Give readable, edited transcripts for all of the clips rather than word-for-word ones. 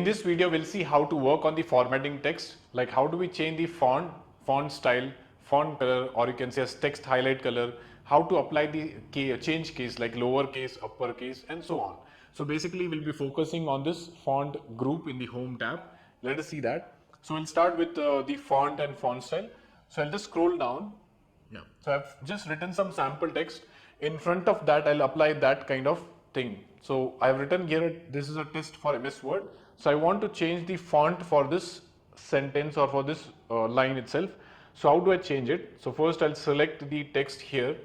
this video, we'll see how to work on the formatting text, like how do we change the font style, font color, or you can say as text highlight color, how to apply the change case like lowercase, uppercase, and so on. So basically, we'll be focusing on this font group in the home tab. Let us see that. So we'll start with the font and font style. So I'll just scroll down. Yeah. So I've just written some sample text. In front of that, I'll apply that kind of thing. So I've written here, this is a test for MS Word. So I want to change the font for this sentence or for this line itself. So how do I change it? So first I'll select the text here,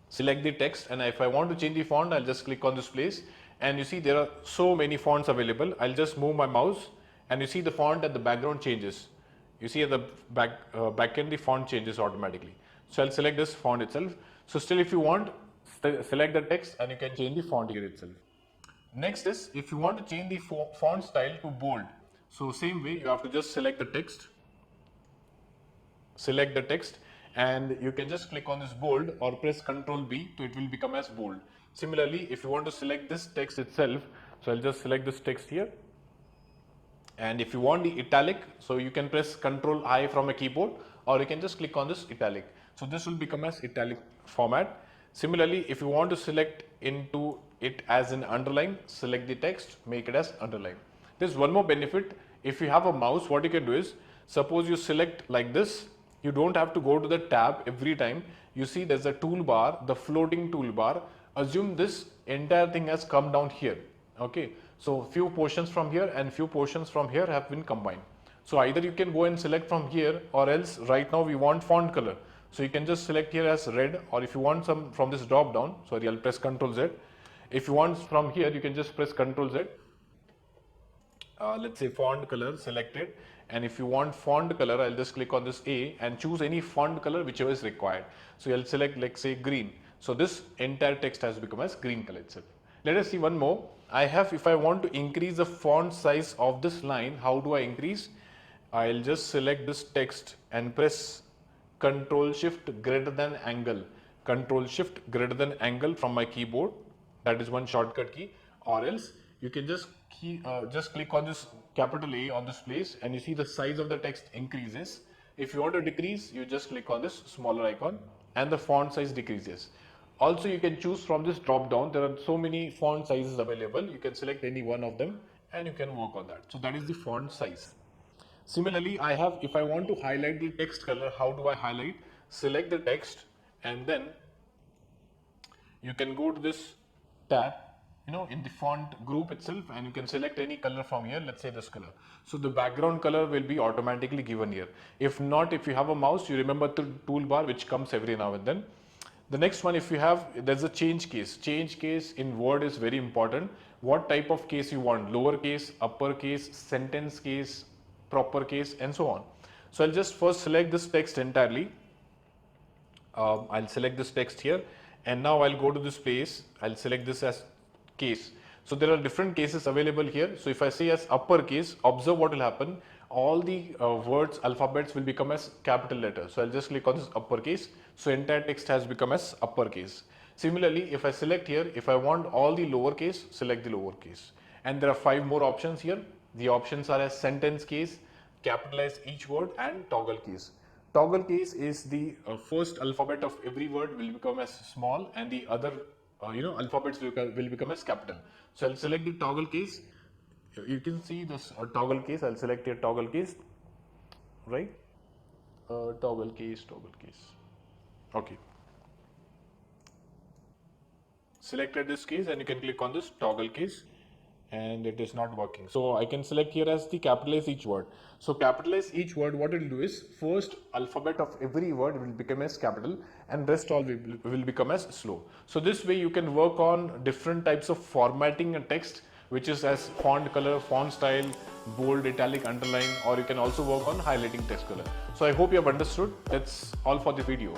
select the text, and if I want to change the font, I'll just click on this place, and you see there are so many fonts available. I'll just move my mouse, and you see the font at the background changes. You see at the back end the font changes automatically. So I'll select this font itself. So still, if you want, select the text and you can change the font here itself. Next is, if you want to change the font style to bold. So same way, you have to just select the text, and you can just click on this bold or press Ctrl B, so it will become as bold. Similarly, if you want to select this text itself, so I'll just select this text here. And if you want the italic, so you can press Ctrl I from a keyboard, or you can just click on this italic. So this will become as italic format. Similarly, if you want to select into it as an underline, select the text, make it as underline. There's one more benefit. If you have a mouse, what you can do is, suppose you select like this, you don't have to go to the tab every time. You see there's a toolbar, the floating toolbar. Assume this entire thing has come down here. Okay, so few portions from here and few portions from here have been combined. So either you can go and select from here, or else right now we want font color. So you can just select here as red, or if you want some from this drop down, sorry, I'll press Ctrl Z. If you want from here, you can just press Ctrl Z. Let's say font color selected, and if you want font color, I'll just click on this A and choose any font color whichever is required. So I'll select, like say, green. So this entire text has become as green color itself. Let us see one more. If I want to increase the font size of this line, how do I increase? I'll just select this text and press Control Shift greater than angle. Control Shift greater than angle from my keyboard. That is one shortcut key. Or else you can just click on this capital A on this place, and you see the size of the text increases. If you want to decrease, you just click on this smaller icon and the font size decreases. Also, you can choose from this drop down. There are so many font sizes available. You can select any one of them and you can work on that. So that is the font size. Similarly, if I want to highlight the text color, how do I highlight? Select the text, and then you can go to this tab, in the font group itself, and you can select any color from here. Let's say this color. So the background color will be automatically given here. If not, if you have a mouse, you remember the toolbar which comes every now and then. The next one, there's a change case. Change case in Word is very important. What type of case you want? Lowercase, uppercase, sentence case, proper case, and so on. So I'll just first select this text entirely. I'll select this text here, and now I'll go to this place. I'll select this as case. So there are different cases available here. So if I say as uppercase, observe what will happen. All the words, alphabets will become as capital letters. So I'll just click on this uppercase. So entire text has become as uppercase. Similarly, if I select here, if I want all the lowercase, select the lowercase. And there are 5 more options here. The options are as sentence case, capitalize each word, and toggle case. Toggle case is the first alphabet of every word will become as small, and the other alphabets will become as capital. So I'll select the toggle case. You can see this toggle case. I'll select a toggle case, right? Toggle case. Okay. Selected this case, and you can click on this toggle case, and it is not working. So I can select here as the capitalize each word. So capitalize each word, what it will do is, first alphabet of every word will become as capital, and rest all will become as slow. So this way you can work on different types of formatting a text, which is as font color, font style, bold, italic, underline, or you can also work on highlighting text color. So I hope you have understood. That's all for the video.